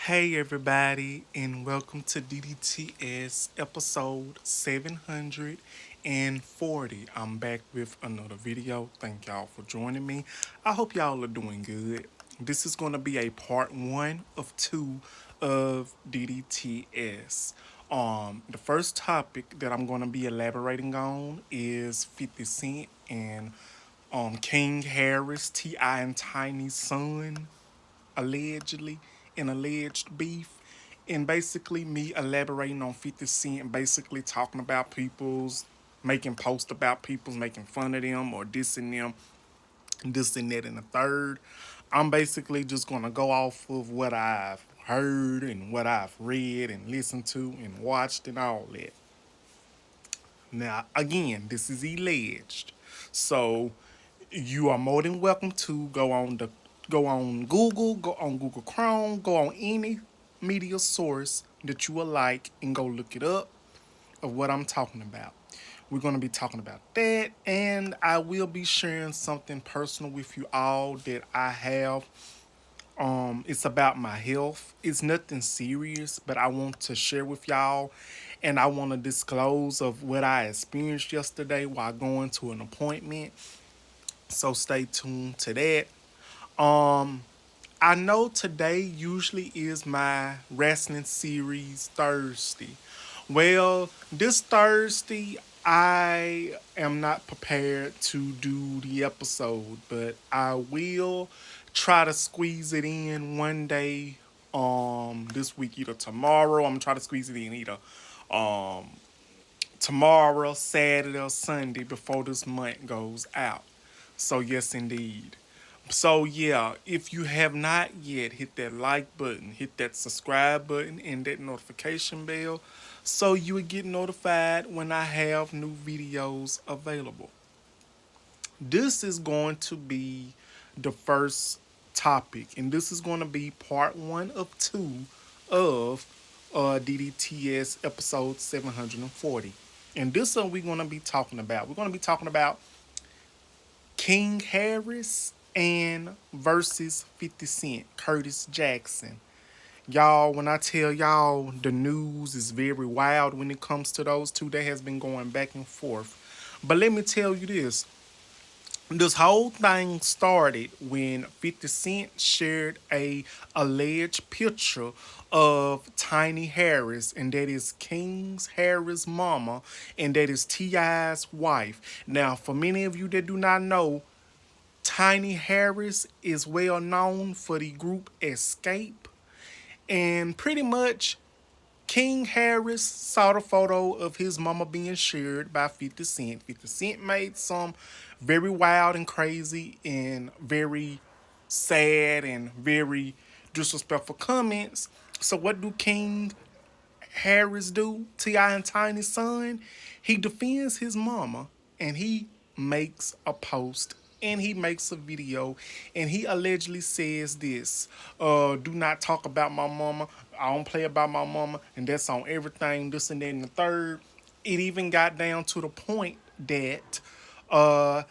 Hey everybody, and welcome to DDTS episode 740. I'm back with another video. Thank y'all for joining me. I hope y'all are doing good. This is going to be a part one of two of DDTS. The first topic that I'm going to be elaborating on is 50 Cent and King Harris, T.I. and Tiny's son allegedly an alleged beef, and basically me elaborating on 50 Cent, basically talking about people's, making posts about people's, making fun of them or dissing them, this and that and the third. I'm basically just gonna go off of what I've heard and what I've read and listened to and watched and all that. Now, again, this is alleged. So you are more than welcome to go on Google, go on Google Chrome, go on any media source that you would like and go look it up of what I'm talking about. We're going to be talking about that, and I will be sharing something personal with you all that I have. It's about my health. It's nothing serious, but I want to share with y'all, and I want to disclose of what I experienced yesterday while going to an appointment. So stay tuned to that. Um, I know today usually is my wrestling series Thursday. Well, this Thursday I am not prepared to do the episode, but I will try to squeeze it in one day this week, either tomorrow. I'm gonna try to squeeze it in either um tomorrow, Saturday, or Sunday before this month goes out. So yes indeed. So yeah, if you have not yet, hit that like button, hit that subscribe button, and that notification bell so you will get notified when I have new videos available. This is going to be the first topic, and this is going to be part one of two of DDTS episode 740. And this is what we're going to be talking about. We're going to be talking about King Harris and versus 50 Cent, Curtis Jackson. Y'all, when I tell y'all the news is very wild when it comes to those two, that has been going back and forth. But let me tell you this whole thing started when 50 Cent shared a alleged picture of Tiny Harris, and that is King's Harris' mama, and that is T.I.'s wife. Now, for many of you that do not know, Tiny Harris is well known for the group Escape, and pretty much King Harris saw the photo of his mama being shared by 50 Cent. 50 Cent made some very wild and crazy and very sad and very disrespectful comments. So what do King Harris do? T.I. and Tiny's son? He defends his mama, and he makes a post and he makes a video, and he allegedly says this: do not talk about my mama. I don't play about my mama, and that's on everything, this and that and the third. It even got down to the point that uh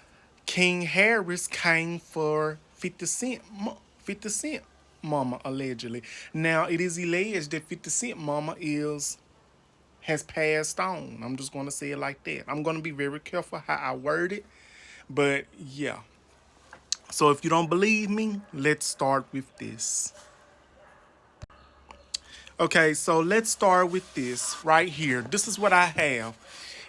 King Harris came for 50 Cent 50 Cent mama allegedly. Now it is alleged that 50 Cent mama is has passed on. I'm just gonna say it like that. I'm gonna be very careful how I word it. But yeah. So if you don't believe me, let's start with this. Okay, so let's start with this right here. This is what I have.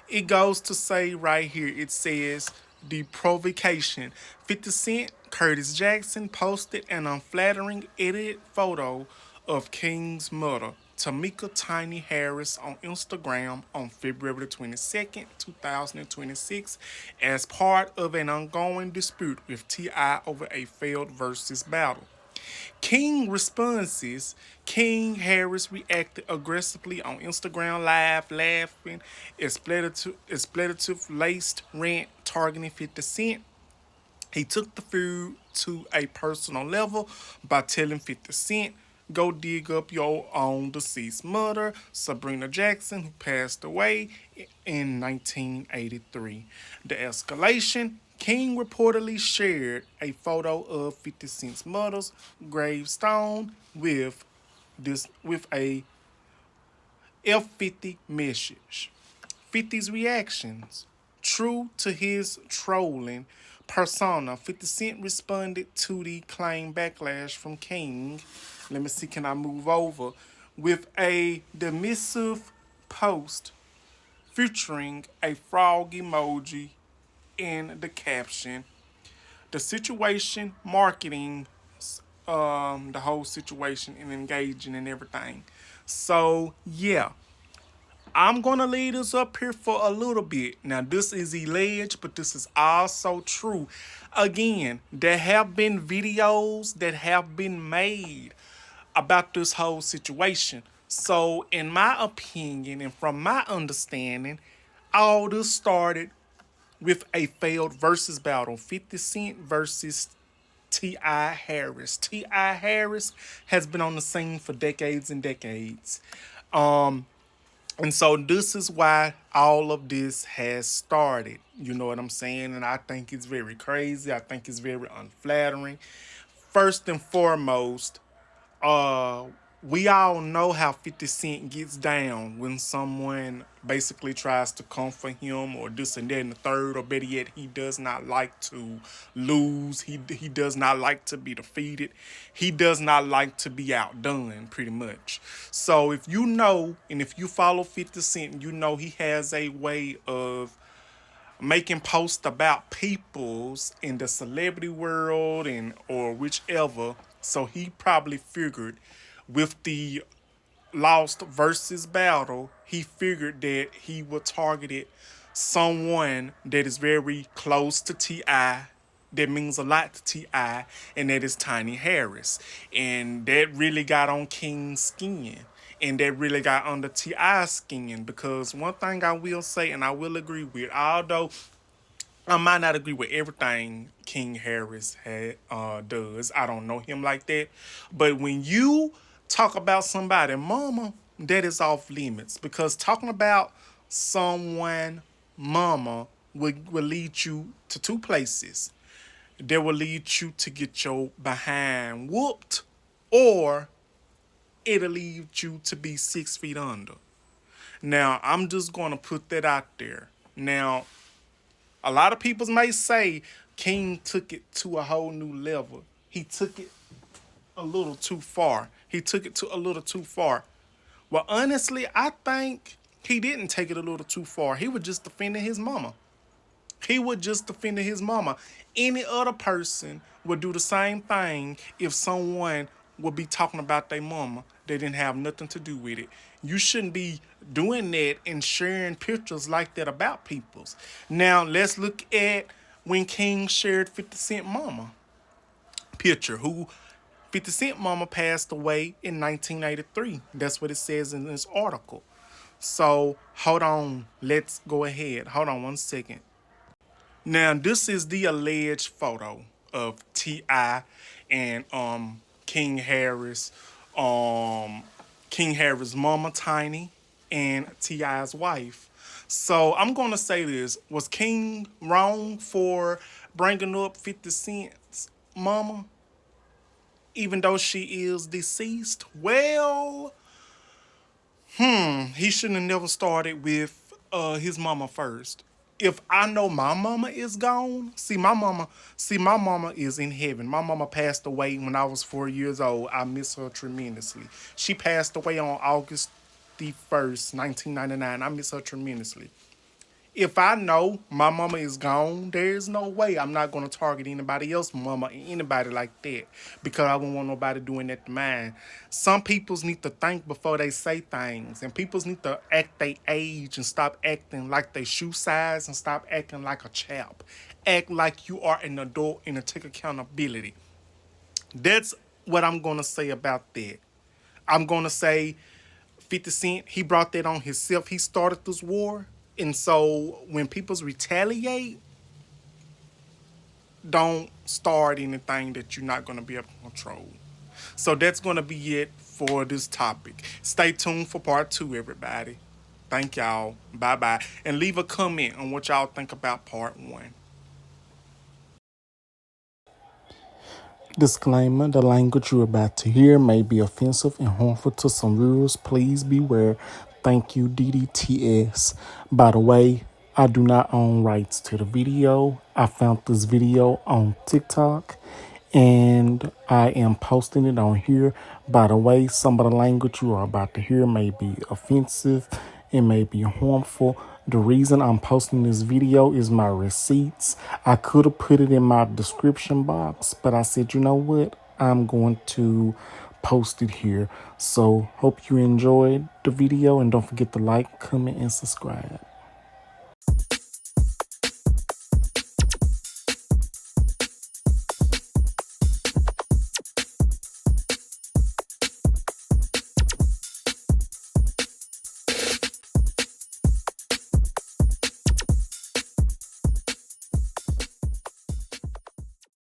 It goes to say right here, it says the provocation. 50 Cent, Curtis Jackson posted an unflattering edited photo of King's mother, Tamika Tiny Harris, on Instagram on February 22nd, 2026, as part of an ongoing dispute with T.I. over a failed versus battle. King responses. King Harris reacted aggressively on Instagram Live, laughing, expletive laced rant targeting 50 Cent. He took the feud to a personal level by telling 50 Cent, go dig up your own deceased mother, Sabrina Jackson, who passed away in 1983. The escalation. King reportedly shared a photo of 50 Cent's mother's gravestone with this with a F50 message. 50's reactions. True to his trolling persona, 50 Cent responded to the claim backlash from King. Let me see, can I move over? With a dismissive post featuring a frog emoji in the caption. The situation, marketing, the whole situation, and engaging and everything. So, yeah, I'm gonna leave this up here for a little bit. Now, this is alleged, but this is also true. Again, there have been videos that have been made about this whole situation. So, in my opinion and from my understanding, all this started with a failed versus battle, 50 Cent versus T.I. Harris. T.I. Harris has been on the scene for decades and decades. And so this is why all of this has started. You know what I'm saying? And I think it's very crazy. I think it's very unflattering. First and foremost, uh we all know how 50 Cent gets down when someone basically tries to come for him or this and that and the third, or better yet, he does not like to lose. He does not like to be defeated. He does not like to be outdone, pretty much. So if you know and if you follow 50 Cent, you know he has a way of making posts about peoples in the celebrity world and or whichever. So he probably figured with the lost versus battle, he figured that he would target it someone that is very close to T.I., that means a lot to T.I., and that is Tiny Harris. And that really got on King's skin. And that really got under T.I.'s skin. Because one thing I will say, and I will agree with, although I might not agree with everything King Harris does. I don't know him like that. But when you talk about somebody, mama, that is off limits. Because talking about someone, mama, will lead you to two places. That will lead you to get your behind whooped, or it'll lead you to be 6 feet under. Now, I'm just going to put that out there. Now, a lot of people may say King took it to a whole new level. He took it a little too far. He took it to a little too far. Well, honestly, I think he didn't take it a little too far. He was just defending his mama. He would just defend his mama. Any other person would do the same thing if someone would be talking about their mama. They didn't have nothing to do with it. You shouldn't be doing that and sharing pictures like that about people's. Now, let's look at when King shared 50 Cent mama picture, who 50 Cent mama passed away in 1983. That's what it says in this article. So, hold on. Let's go ahead. Hold on one second. Now, this is the alleged photo of T.I. and King Harris, um King Harris' mama Tiny, and T.I.'s wife. So I'm gonna say this: was King wrong for bringing up 50 Cent's mama, even though she is deceased? Well, he shouldn't have never started with his mama first. If I know my mama is gone, see my mama is in heaven. My mama passed away when I was 4 years old. I miss her tremendously. She passed away on August the 1st, 1999. I miss her tremendously. If I know my mama is gone, there's no way I'm not gonna target anybody else, mama, anybody like that, because I wouldn't want nobody doing that to mine. Some peoples need to think before they say things, and peoples need to act their age and stop acting like they shoe size and stop acting like a chap. Act like you are an adult and take accountability. That's what I'm gonna say about that. I'm gonna say 50 Cent, he brought that on himself. He started this war. And so when people's retaliate, don't start anything that you're not going to be able to control. So that's going to be it for this topic. Stay tuned for part 2, everybody. Thank y'all. Bye-bye. And leave a comment on what y'all think about part 1. Disclaimer, the language you're about to hear may be offensive and harmful to some viewers. Please beware. Thank you, DDTS. By the way, I do not own rights to the video. I found this video on TikTok and I am posting it on here. By the way, some of the language you are about to hear may be offensive. It may be harmful. The reason I'm posting this video is my receipts. I could have put it in my description box, but I said, you know what? I'm going to post it here. So hope you enjoyed the video and don't forget to like, comment, and subscribe.